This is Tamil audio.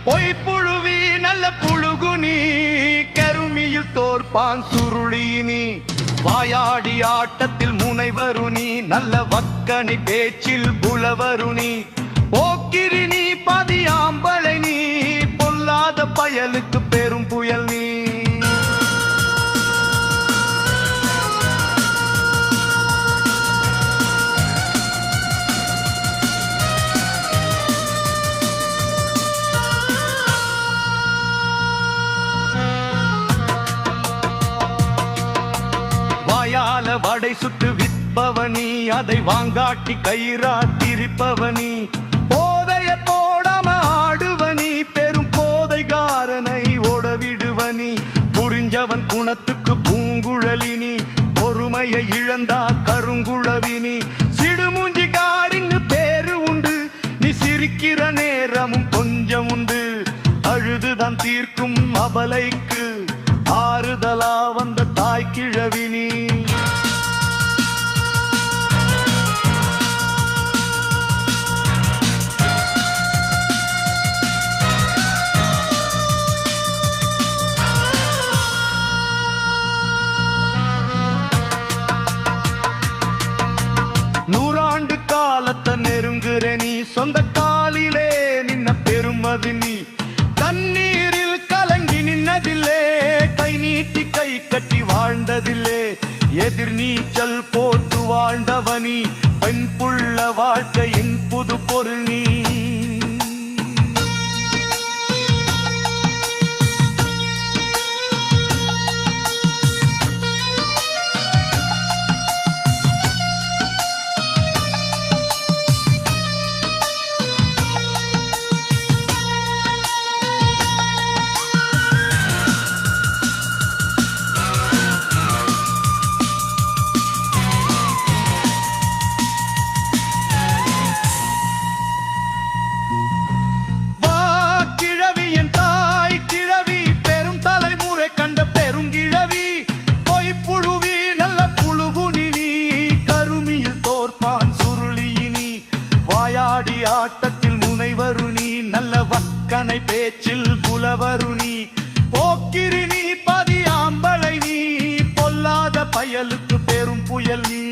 பொய்ப்புழுவி நல்ல புழுகுனி கருமியில் தோற்பான் சுருளினி வாயாடி ஆட்டத்தில் முனைவருணி நல்ல வக்கணி பேச்சில் புலவருணி போக்கிரினி பதியாம்பளை நீ பொல்லாத பயலுக்கு பெரும் புயல் நீ வடை சுட்டு விற்பவனி அதை வாங்காட்டி கயிறா திரிப்பவனி போதைய போடாம ஆடுவனி பெரும் போதைகாரனை ஓடவிடுவனி புரிஞ்சவன் குணத்துக்கு பூங்குழலினி பொறுமையை இழந்தா கருங்குழவினி சிடுமூஞ்சி காரின்னு பேரு உண்டு நீ சிரிக்கிற நேரமும் கொஞ்சம் உண்டு அழுதுதான் தீர்க்கும் அபலைக்கு ஆறுதலா வந்த தாய் கிழவினி நூறாண்டு காலத்தை நெருங்குற நீ சொந்த காலிலே நின்ன பெருமதி நீ தண்ணீரில் கலங்கி நின்னதில்லே கை நீட்டி கை கட்டி வாழ்ந்ததில்லே எதிர் நீச்சல் போட்டு வாழ்ந்தவனி பெண் புள்ள வாழ்க்கையின் புது பொருள் நீ ஆட்டத்தில் முனைவருணி நல்ல வக்கனை பேச்சில் புலவருணி போக்கிரினி பதியாம்பளை நீ பொல்லாத பயலுக்கு பெரும் புயல் நீ